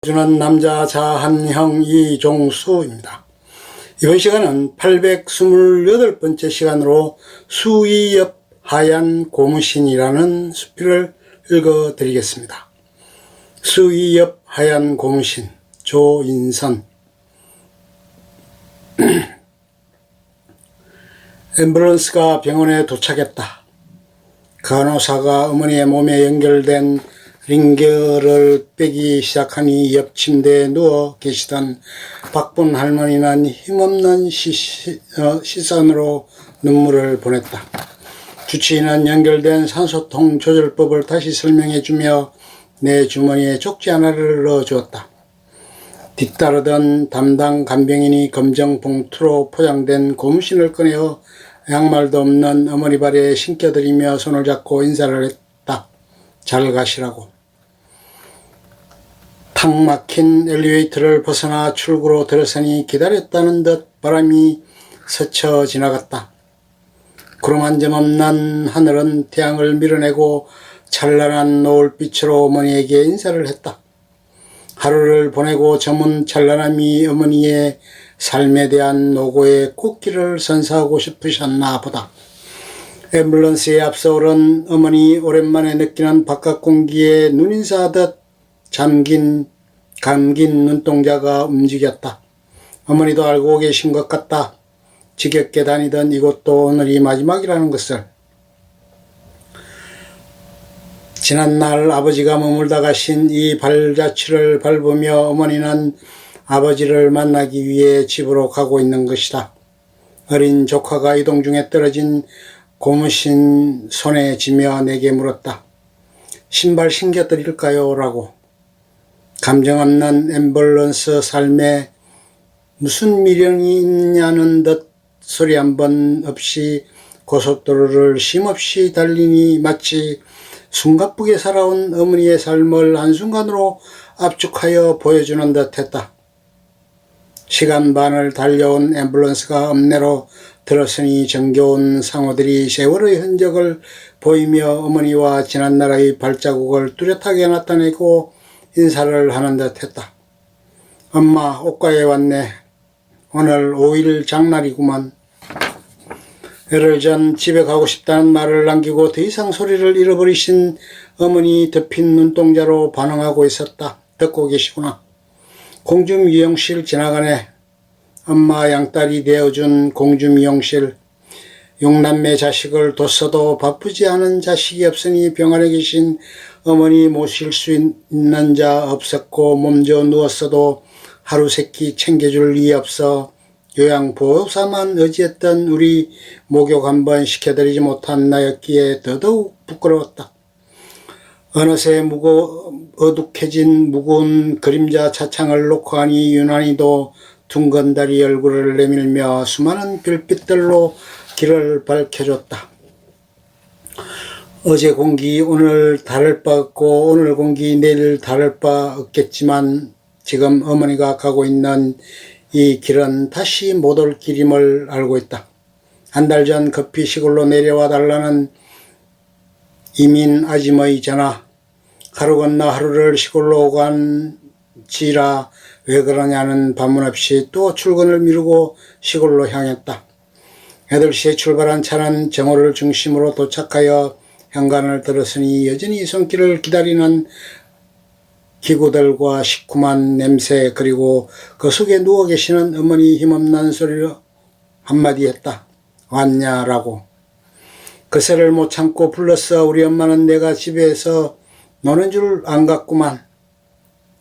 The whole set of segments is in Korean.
주는 남자 자한형 이종수입니다. 이번 시간은 828번째 시간으로 수의 옆 하얀 고무신이라는 수필을 읽어드리겠습니다. 수의 옆 하얀 고무신, 조인선. 앰뷸런스가 병원에 도착했다. 간호사가 어머니의 몸에 연결된 링겔을 빼기 시작하니 옆 침대에 누워 계시던 박분 할머니는 힘없는 시선으로 눈물을 보냈다. 주치의는 연결된 산소통 조절법을 다시 설명해주며 내 주머니에 쪽지 하나를 넣어주었다. 뒤따르던 담당 간병인이 검정 봉투로 포장된 고무신을 꺼내어 양말도 없는 어머니 발에 신겨드리며 손을 잡고 인사를 했다. 잘 가시라고. 탁 막힌 엘리베이터를 벗어나 출구로 들어서니 기다렸다는 듯 바람이 스쳐 지나갔다. 구름 한 점 없는 하늘은 태양을 밀어내고 찬란한 노을빛으로 어머니에게 인사를 했다. 하루를 보내고 저문 찬란함이 어머니의 삶에 대한 노고의 꽃길을 선사하고 싶으셨나 보다. 앰뷸런스에 앞서 오른 어머니 오랜만에 느끼는 바깥 공기에 눈인사하듯 감긴 눈동자가 움직였다. 어머니도 알고 계신 것 같다. 지겹게 다니던 이곳도 오늘이 마지막이라는 것을. 지난날 아버지가 머물다 가신 이 발자취를 밟으며 어머니는 아버지를 만나기 위해 집으로 가고 있는 것이다. 어린 조카가 이동 중에 떨어진 고무신 손에 쥐며 내게 물었다. 신발 신겨드릴까요? 라고. 감정 없는 앰뷸런스 삶에 무슨 미련이 있냐는 듯 소리 한 번 없이 고속도로를 쉼없이 달리니 마치 숨가쁘게 살아온 어머니의 삶을 한순간으로 압축하여 보여주는 듯 했다. 시간 반을 달려온 앰뷸런스가 읍내로 들어서니 정겨운 상호들이 세월의 흔적을 보이며 어머니와 지난날의 발자국을 뚜렷하게 나타내고 인사를 하는 듯 했다. 엄마, 옷가게 왔네. 오늘 5일 장날이구만. 열흘 전 집에 가고 싶다는 말을 남기고 더 이상 소리를 잃어버리신 어머니 덮인 눈동자로 반응하고 있었다. 듣고 계시구나. 공주미용실 지나가네. 엄마 양딸이 내어준 공주미용실. 6남매 자식을 뒀어도 바쁘지 않은 자식이 없으니 병원에 계신 어머니 모실 수 있는 자 없었고 몸져 누웠어도 하루 세끼 챙겨줄 리 없어 요양보호사만 의지했던 우리 목욕 한번 시켜드리지 못한 나였기에 더더욱 부끄러웠다. 어느새 어둑해진 무거운 그림자 차창을 놓고 하니 유난히도 둥근 다리 얼굴을 내밀며 수많은 별빛들로 길을 밝혀줬다. 어제 공기 오늘 다를 바 없고 오늘 공기 내일 다를 바 없겠지만 지금 어머니가 가고 있는 이 길은 다시 못 올 길임을 알고 있다. 한 달 전 급히 시골로 내려와 달라는 이민 아짐의 전화. 하루 건너 하루를 시골로 오간지라 왜 그러냐는 반문 없이 또 출근을 미루고 시골로 향했다. 8시에 출발한 차는 정오를 중심으로 도착하여 현관을 들었으니 여전히 손길을 기다리는 기구들과 시큼한 냄새 그리고 그 속에 누워 계시는 어머니 힘없는 소리로 한마디 했다. 왔냐라고. 그새를 못 참고 불렀어. 우리 엄마는 내가 집에서 노는 줄 안 갔구만.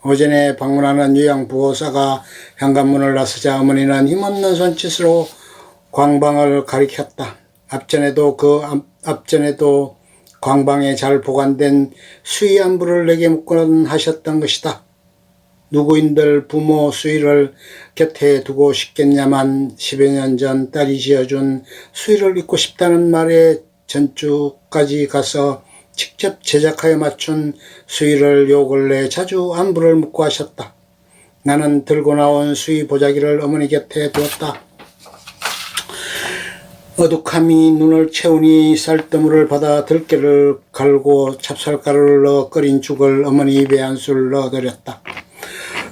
오전에 방문하는 요양보호사가 현관문을 나서자 어머니는 힘없는 손짓으로 광방을 가리켰다. 앞전에도 광방에 잘 보관된 수의 안부를 내게 묻곤 하셨던 것이다. 누구인들 부모 수의를 곁에 두고 싶겠냐만 10여 년 전 딸이 지어준 수의를 입고 싶다는 말에 전주까지 가서 직접 제작하여 맞춘 수의를 요 근래 자주 안부를 묻고 하셨다. 나는 들고 나온 수의 보자기를 어머니 곁에 두었다. 어둑함이 눈을 채우니 쌀뜨물을 받아 들깨를 갈고 찹쌀가루를 넣어 끓인 죽을 어머니 입에 한 술 넣어드렸다.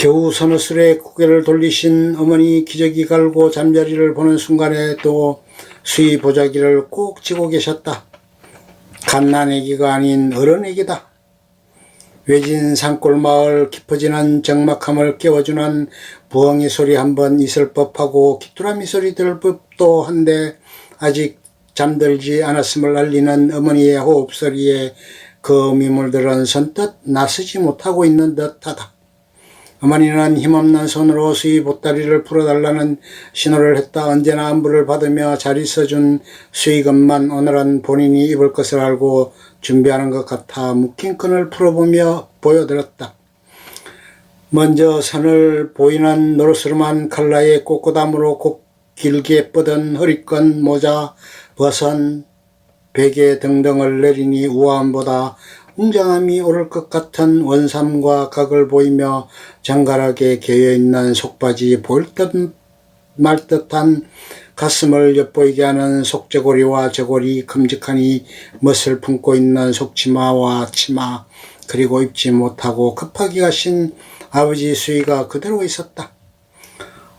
겨우 서너술에 고개를 돌리신 어머니 기저귀 갈고 잠자리를 보는 순간에 또 수의 보자기를 꼭 쥐고 계셨다. 갓난애기가 아닌 어른애기다. 외진 산골마을 깊어지는 적막함을 깨워주는 부엉이 소리 한번 있을 법하고 귀뚜라미 소리 들을 법도 한데 아직 잠들지 않았음을 알리는 어머니의 호흡소리에 그 미물들은 선뜻 나서지 못하고 있는 듯하다. 어머니는 힘없는 손으로 수의 보따리를 풀어달라는 신호를 했다. 언제나 안부를 받으며 잘 있어준 수의금만 오늘은 본인이 입을 것을 알고 준비하는 것 같아 묶인 끈을 풀어보며 보여드렸다. 먼저 선을 보이는 노르스름한 칼라의 꽃고담으로 길게 뻗은 허리끈, 모자, 버선, 베개 등등을 내리니 우아함보다 웅장함이 오를 것 같은 원삼과 각을 보이며 정갈하게 개어있는 속바지, 보일 듯 말 듯한 가슴을 엿보이게 하는 속저고리와 저고리, 큼직하니 멋을 품고 있는 속치마와 치마, 그리고 입지 못하고 급하게 가신 아버지 수의가 그대로 있었다.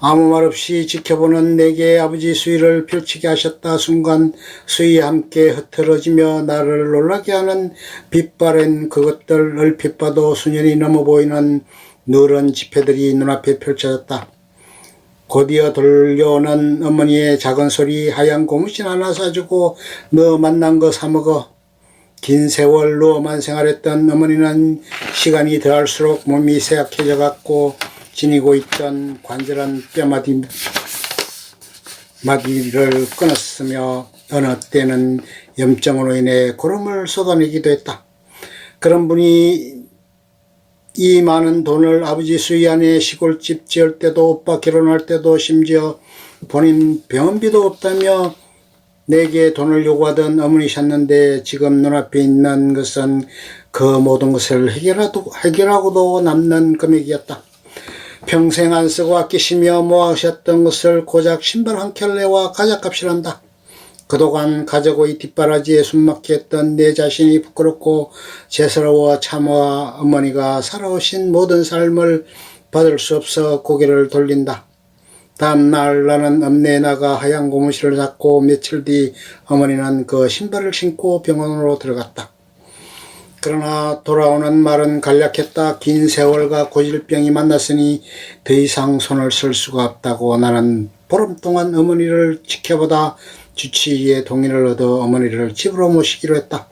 아무 말 없이 지켜보는 내게 아버지 수의를 펼치게 하셨다. 순간 수의와 함께 흐트러지며 나를 놀라게 하는 빛바랜 그것들, 얼핏 봐도 수년이 넘어 보이는 누런 지폐들이 눈앞에 펼쳐졌다. 곧이어 들려오는 어머니의 작은 소리, 하얀 고무신 하나 사주고 너 만난 거 사먹어. 긴 세월 누워만 생활했던 어머니는 시간이 더할수록 몸이 쇠약해져 갔고 지니고 있던 관절한 뼈마디를 끊었으며 어느 때는 염증으로 인해 고름을 쏟아내기도 했다. 그런 분이 이 많은 돈을 아버지 수의 안에 시골집 지을 때도 오빠 결혼할 때도 심지어 본인 병원비도 없다며 내게 돈을 요구하던 어머니셨는데 지금 눈앞에 있는 것은 그 모든 것을 해결하고도 남는 금액이었다. 평생 안 쓰고 아끼시며 모아오셨던 것을 고작 신발 한 켤레와 가작값이란다. 그동안 가져고이 뒷바라지에 숨막혀 했던 내 자신이 부끄럽고 죄스러워 참아 어머니가 살아오신 모든 삶을 받을 수 없어 고개를 돌린다. 다음날 나는 읍내에 나가 하얀 고무신을 잡고 며칠 뒤 어머니는 그 신발을 신고 병원으로 들어갔다. 그러나 돌아오는 말은 간략했다. 긴 세월과 고질병이 만났으니 더 이상 손을 쓸 수가 없다고. 나는 보름 동안 어머니를 지켜보다 주치의의 동의를 얻어 어머니를 집으로 모시기로 했다.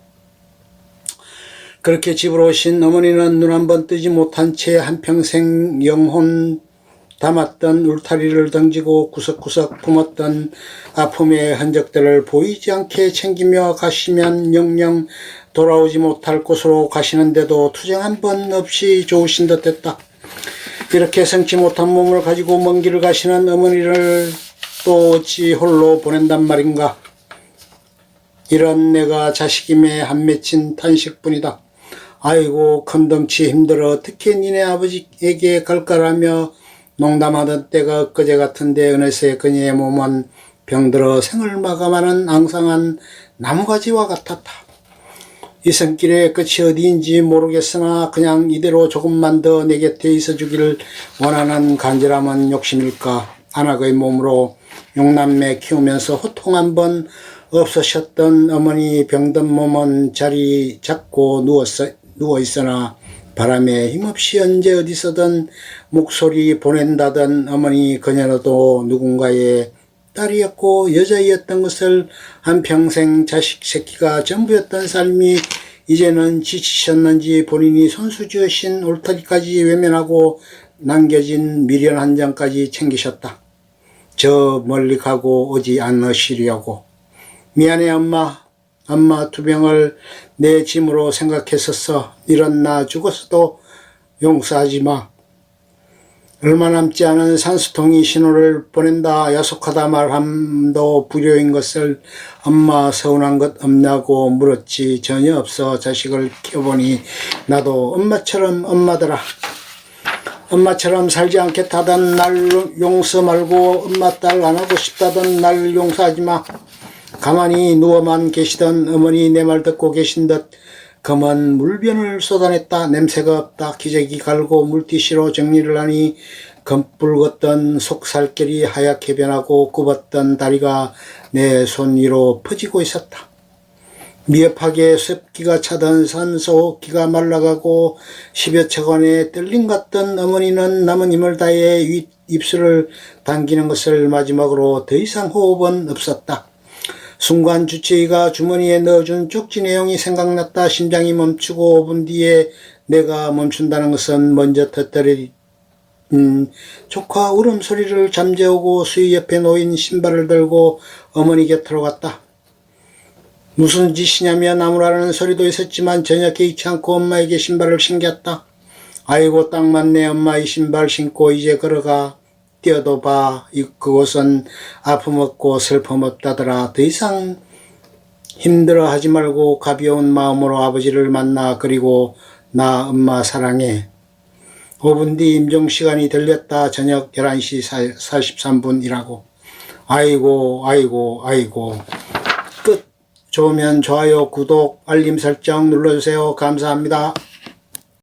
그렇게 집으로 오신 어머니는 눈 한 번 뜨지 못한 채 한평생 영혼 담았던 울타리를 던지고 구석구석 품었던 아픔의 흔적들을 보이지 않게 챙기며 가시면 영영 돌아오지 못할 곳으로 가시는데도 투정 한 번 없이 좋으신 듯했다. 이렇게 성치 못한 몸을 가지고 먼 길을 가시는 어머니를 또 어찌 홀로 보낸단 말인가. 이런 내가 자식임에 한 맺힌 탄식뿐이다. 아이고 큰 덩치 힘들어 어떻게 니네 아버지에게 갈까라며 농담하던 때가 엊그제 같은데 어느새 그녀의 몸은 병들어 생을 마감하는 앙상한 나무가지와 같았다. 이 손길의 끝이 어디인지 모르겠으나 그냥 이대로 조금만 더 내 곁에 있어주기를 원하는 간절함은 욕심일까. 안악의 몸으로 용남매 키우면서 호통 한번 없으셨던 어머니 병든 몸은 자리 잡고 누워있으나 바람에 힘없이 언제 어디서든 목소리 보낸다던 어머니 그녀도 누군가의 딸이었고 여자이었던 것을 한평생 자식 새끼가 전부였던 삶이 이제는 지치셨는지 본인이 손수 지으신 울타리까지 외면하고 남겨진 미련 한 장까지 챙기셨다. 저 멀리 가고 오지 않으시려고. 미안해 엄마. 엄마 투병을 내 짐으로 생각했었어. 이런 나 죽었어도 용서하지 마. 얼마 남지 않은 산수통이 신호를 보낸다. 야속하다 말함도 불효인 것을 엄마 서운한 것 없냐고 물었지. 전혀 없어. 자식을 키워보니 나도 엄마처럼 엄마더라. 엄마처럼 살지 않겠다던 날 용서 말고 엄마 딸 안 하고 싶다던 날 용서하지 마. 가만히 누워만 계시던 어머니 내 말 듣고 계신 듯 검은 물변을 쏟아냈다. 냄새가 없다. 기저귀 갈고 물티슈로 정리를 하니 검붉었던 속살결이 하얗게 변하고 굽었던 다리가 내 손 위로 퍼지고 있었다. 미흡하게 습기가 차던 산소호흡기가 말라가고 10여 차관에 떨림 같던 어머니는 남은 힘을 다해 입술을 당기는 것을 마지막으로 더 이상 호흡은 없었다. 순간 주치의가 주머니에 넣어준 쪽지 내용이 생각났다. 심장이 멈추고 5분 뒤에 내가 멈춘다는 것은 먼저 터뜨린 조카 울음소리를 잠재우고 수위 옆에 놓인 신발을 들고 어머니 곁으로 갔다. 무슨 짓이냐며 나무라는 소리도 있었지만 전혀 개의치 않고 엄마에게 신발을 신겼다. 아이고 딱 맞네. 엄마 이 신발 신고 이제 걸어가. 뛰어도 봐. 그곳은 아픔 없고 슬픔 없다더라. 더 이상 힘들어하지 말고 가벼운 마음으로 아버지를 만나. 그리고 나 엄마 사랑해. 5분 뒤 임종시간이 들렸다. 저녁 11시 43분이라고. 아이고. 끝. 좋으면 좋아요, 구독, 알림 설정 눌러주세요. 감사합니다.